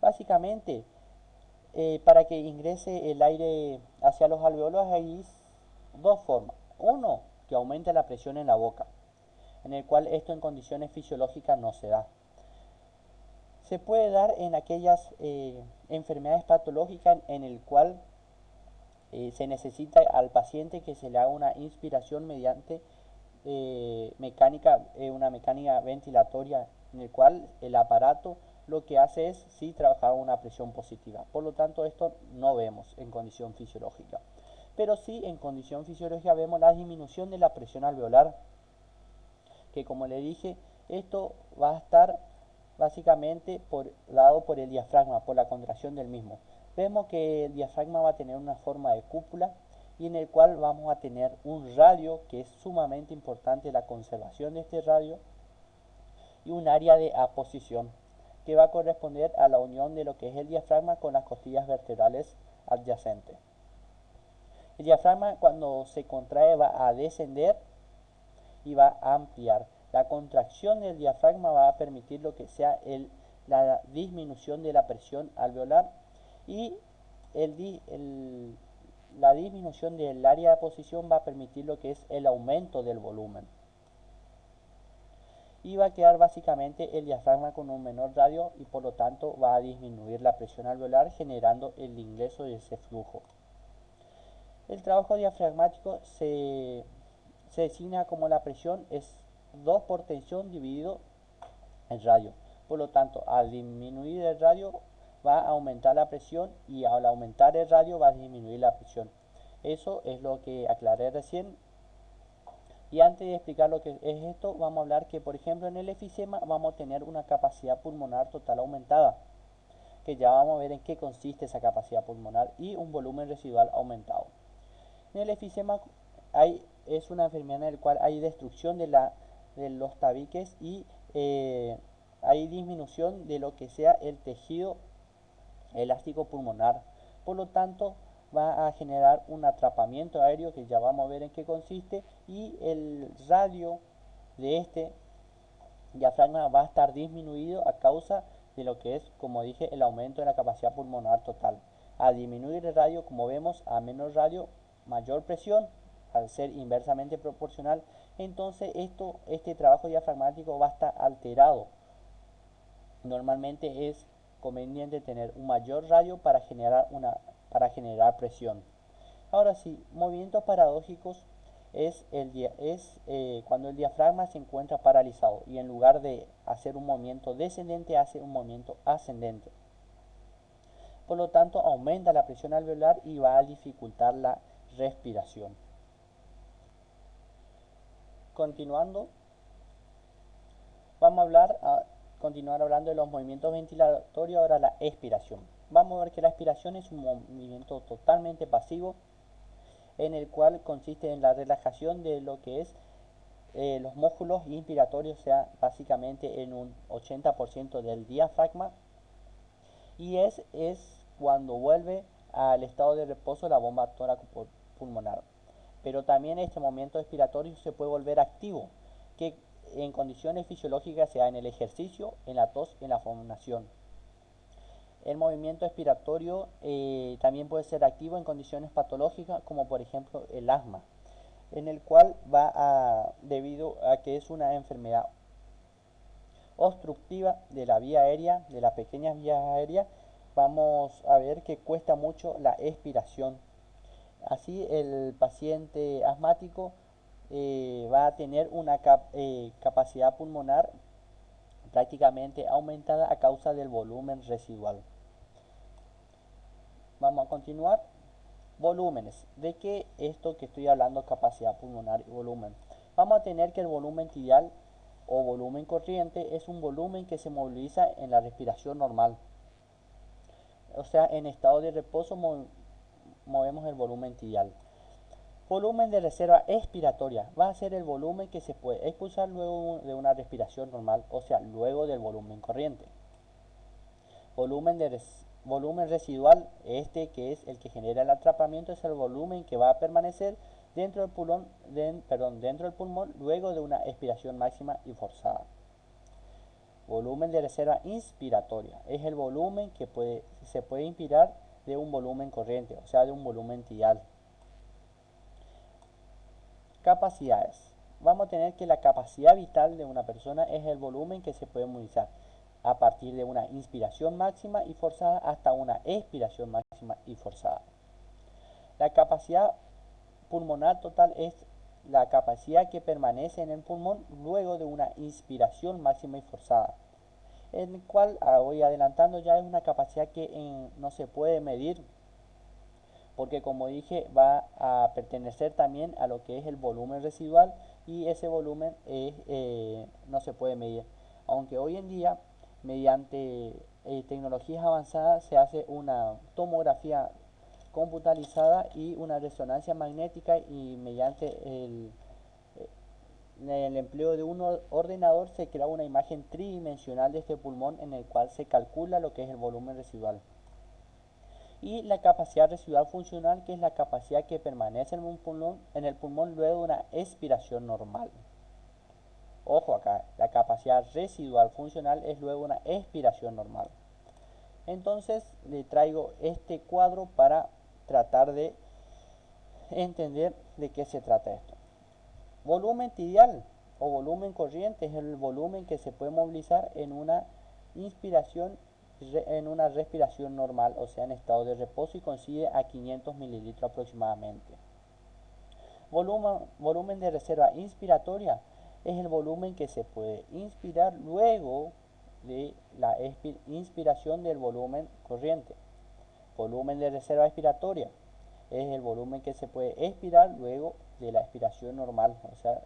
Básicamente, para que ingrese el aire hacia los alveolos hay dos formas. Uno, que aumente la presión en la boca, en el cual esto en condiciones fisiológicas no se da. Se puede dar en aquellas enfermedades patológicas en el cual se necesita al paciente que se le haga una inspiración mediante una mecánica ventilatoria, en el cual el aparato lo que hace es sí trabajar a una presión positiva. Por lo tanto, esto no vemos en condición fisiológica. Pero sí en condición fisiológica vemos la disminución de la presión alveolar, que como le dije, esto va a estar básicamente dado por el diafragma, por la contracción del mismo. Vemos que el diafragma va a tener una forma de cúpula y en el cual vamos a tener un radio, que es sumamente importante la conservación de este radio, y un área de aposición, que va a corresponder a la unión de lo que es el diafragma con las costillas vertebrales adyacentes. El diafragma, cuando se contrae, va a descender y va a ampliar. La contracción del diafragma va a permitir lo que sea la disminución de la presión alveolar y la disminución del área de posición va a permitir lo que es el aumento del volumen. Y va a quedar básicamente el diafragma con un menor radio y por lo tanto va a disminuir la presión alveolar, generando el ingreso de ese flujo. El trabajo diafragmático se designa como la presión es 2 por tensión dividido el radio. Por lo tanto, al disminuir el radio va a aumentar la presión y al aumentar el radio va a disminuir la presión. Eso es lo que aclaré recién. Y antes de explicar lo que es esto, vamos a hablar que, por ejemplo, en el efisema vamos a tener una capacidad pulmonar total aumentada, que ya vamos a ver en qué consiste esa capacidad pulmonar, y un volumen residual aumentado. En el efisema es una enfermedad en la cual hay destrucción de los tabiques y hay disminución de lo que sea el tejido elástico pulmonar. Por lo tanto, va a generar un atrapamiento aéreo, que ya vamos a ver en qué consiste, y el radio de este diafragma va a estar disminuido a causa de lo que es, como dije, el aumento de la capacidad pulmonar total. Al disminuir el radio, como vemos, a menor radio, mayor presión, al ser inversamente proporcional, entonces este trabajo diafragmático va a estar alterado. Normalmente es conveniente tener un mayor radio para generar presión. Ahora sí, movimientos paradójicos es cuando el diafragma se encuentra paralizado y en lugar de hacer un movimiento descendente hace un movimiento ascendente. Por lo tanto, aumenta la presión alveolar y va a dificultar la respiración. Continuando, vamos a continuar hablando de los movimientos ventilatorios, ahora la expiración. Vamos a ver que la expiración es un movimiento totalmente pasivo, en el cual consiste en la relajación de lo que es los músculos inspiratorios, o sea, básicamente en un 80% del diafragma, y es cuando vuelve al estado de reposo la bomba tóraco-pulmonar. Pero también este movimiento expiratorio se puede volver activo, que en condiciones fisiológicas se da en el ejercicio, en la tos, en la fonación. El movimiento expiratorio también puede ser activo en condiciones patológicas, como por ejemplo el asma, en el cual debido a que es una enfermedad obstructiva de la vía aérea, de las pequeñas vías aéreas, vamos a ver que cuesta mucho la expiración. Así el paciente asmático va a tener una capacidad pulmonar prácticamente aumentada a causa del volumen residual. Vamos a continuar. Volúmenes. ¿De qué esto que estoy hablando, capacidad pulmonar y volumen? Vamos a tener que el volumen tibial o volumen corriente es un volumen que se moviliza en la respiración normal. O sea, en estado de reposo movemos el volumen tibial. Volumen de reserva expiratoria va a ser el volumen que se puede expulsar luego de una respiración normal, o sea, luego del volumen corriente. Volumen residual, este que es el que genera el atrapamiento, es el volumen que va a permanecer dentro del pulmón luego de una expiración máxima y forzada. Volumen de reserva inspiratoria es el volumen que se puede inspirar de un volumen corriente, o sea, de un volumen tidal. Capacidades. Vamos a tener que la capacidad vital de una persona es el volumen que se puede movilizar a partir de una inspiración máxima y forzada hasta una expiración máxima y forzada. La capacidad pulmonar total es la capacidad que permanece en el pulmón luego de una inspiración máxima y forzada, en el cual, voy adelantando, ya es una capacidad que no se puede medir, porque como dije va a pertenecer también a lo que es el volumen residual, y ese volumen no se puede medir, aunque hoy en día mediante tecnologías avanzadas se hace una tomografía computarizada y una resonancia magnética, y mediante el empleo de un ordenador se crea una imagen tridimensional de este pulmón, en el cual se calcula lo que es el volumen residual. Y la capacidad residual funcional, que es la capacidad que permanece en el pulmón luego de una expiración normal. Ojo acá, la capacidad residual funcional es luego de una expiración normal. Entonces le traigo este cuadro para tratar de entender de qué se trata esto. Volumen tidial o volumen corriente es el volumen que se puede movilizar en una inspiración, en una respiración normal, o sea, en estado de reposo, y coincide a 500 mililitros aproximadamente. Volumen de reserva inspiratoria es el volumen que se puede inspirar luego de la inspiración del volumen corriente. Volumen de reserva expiratoria es el volumen que se puede expirar luego de la expiración normal, o sea,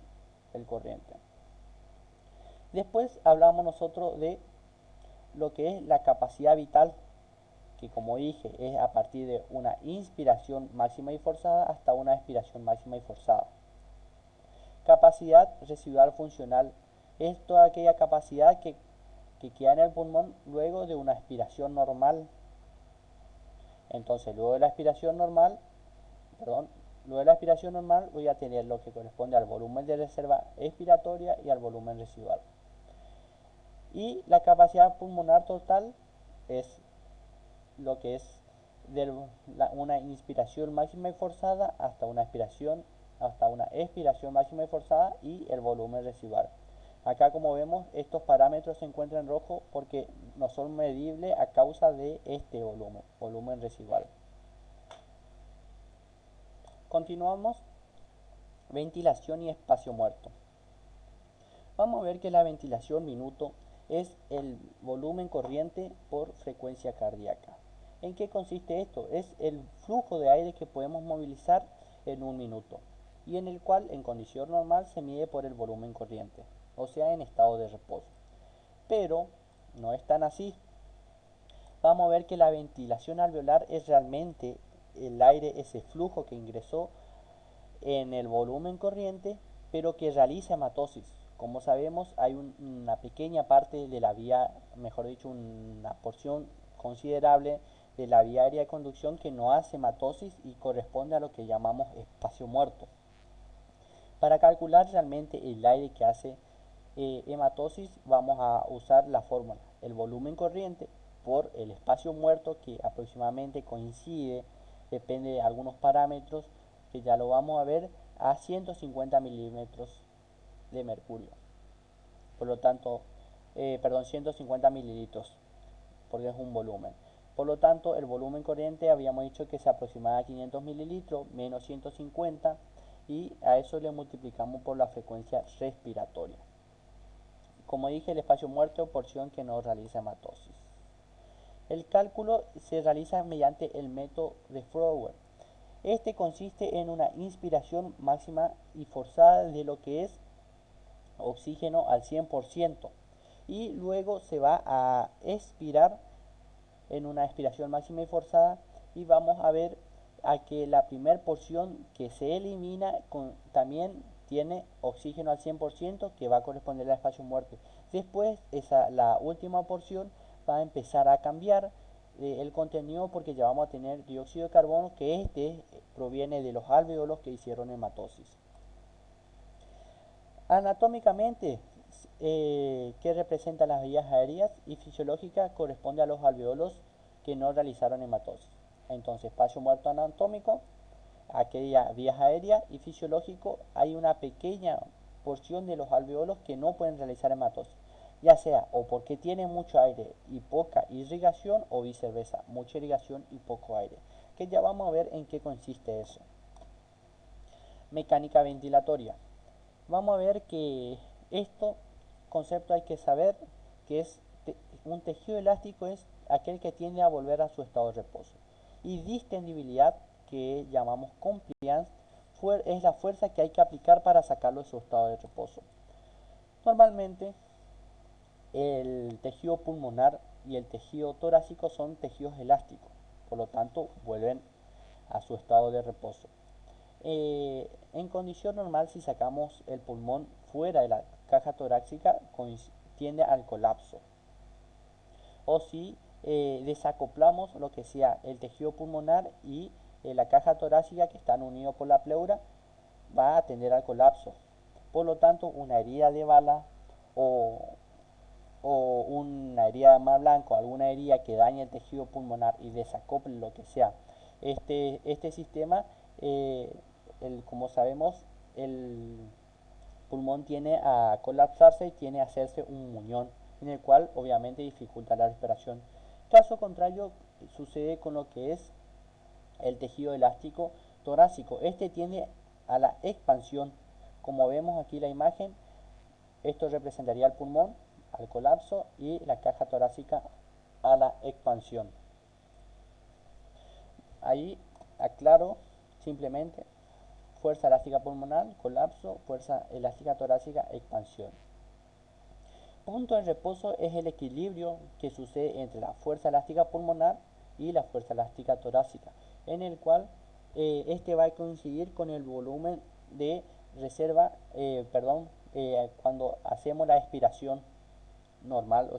el corriente. Después hablamos nosotros de lo que es la capacidad vital, que como dije es a partir de una inspiración máxima y forzada hasta una expiración máxima y forzada. Capacidad residual funcional es toda aquella capacidad que queda en el pulmón luego de una expiración normal. Entonces, luego de la expiración normal, voy a tener lo que corresponde al volumen de reserva expiratoria y al volumen residual. Y la capacidad pulmonar total es lo que es de una inspiración máxima y forzada hasta una expiración máxima y forzada, y el volumen residual. Acá, como vemos, estos parámetros se encuentran en rojo porque no son medibles a causa de este volumen residual. Continuamos. Ventilación y espacio muerto. Vamos a ver que la ventilación minuto es el volumen corriente por frecuencia cardíaca. ¿En qué consiste esto? Es el flujo de aire que podemos movilizar en un minuto, y en el cual en condición normal se mide por el volumen corriente, o sea, en estado de reposo. Pero no es tan así. Vamos a ver que la ventilación alveolar es realmente el aire, ese flujo que ingresó en el volumen corriente, pero que realiza hematosis. Como sabemos, hay una pequeña parte de la vía, mejor dicho, una porción considerable de la vía aérea de conducción que no hace hematosis y corresponde a lo que llamamos espacio muerto. Para calcular realmente el aire que hace hematosis, vamos a usar la fórmula: el volumen corriente por el espacio muerto, que aproximadamente coincide, depende de algunos parámetros que ya lo vamos a ver, a 150 milímetros de mercurio. Por lo tanto, 150 mililitros, porque es un volumen. Por lo tanto, el volumen corriente habíamos dicho que se aproximaba a 500 mililitros menos 150, y a eso le multiplicamos por la frecuencia respiratoria. Como dije, el espacio muerto, porción que no realiza hematosis. El cálculo se realiza mediante el método de Froude. Este consiste en una inspiración máxima y forzada de lo que es oxígeno al 100%, y luego se va a expirar en una expiración máxima y forzada, y vamos a ver a que la primera porción que se elimina también tiene oxígeno al 100%, que va a corresponder al espacio muerto. Después la última porción va a empezar a cambiar el contenido, porque ya vamos a tener dióxido de carbono, que proviene de los alvéolos que hicieron hematosis. Anatómicamente que representa las vías aéreas y fisiológica corresponde a los alveolos que no realizaron hematosis. Entonces, espacio muerto anatómico, aquella vías aéreas, y fisiológico, hay una pequeña porción de los alveolos que no pueden realizar hematosis, ya sea o porque tienen mucho aire y poca irrigación, o viceversa, mucha irrigación y poco aire, que ya vamos a ver en qué consiste eso. Mecánica ventilatoria. Vamos a ver que esto concepto hay que saber que es un tejido elástico es aquel que tiende a volver a su estado de reposo, y distendibilidad, que llamamos compliance, es la fuerza que hay que aplicar para sacarlo de su estado de reposo. Normalmente el tejido pulmonar y el tejido torácico son tejidos elásticos, por lo tanto vuelven a su estado de reposo. En condición normal, si sacamos el pulmón fuera de la caja torácica, tiende al colapso. O si desacoplamos lo que sea el tejido pulmonar y la caja torácica, que están unidos por la pleura, va a tender al colapso. Por lo tanto, una herida de bala o una herida de arma blanca, alguna herida que dañe el tejido pulmonar y desacople lo que sea este sistema, como sabemos, el pulmón tiene a colapsarse y tiene a hacerse un muñón, en el cual obviamente dificulta la respiración. Caso contrario sucede con lo que es el tejido elástico torácico. Este tiende a la expansión. Como vemos aquí la imagen, esto representaría el pulmón al colapso y la caja torácica a la expansión. Ahí aclaro simplemente: fuerza elástica pulmonar, colapso; fuerza elástica torácica, expansión. Punto de reposo es el equilibrio que sucede entre la fuerza elástica pulmonar y la fuerza elástica torácica, en el cual este va a coincidir con el volumen de reserva, cuando hacemos la expiración normal, o sea,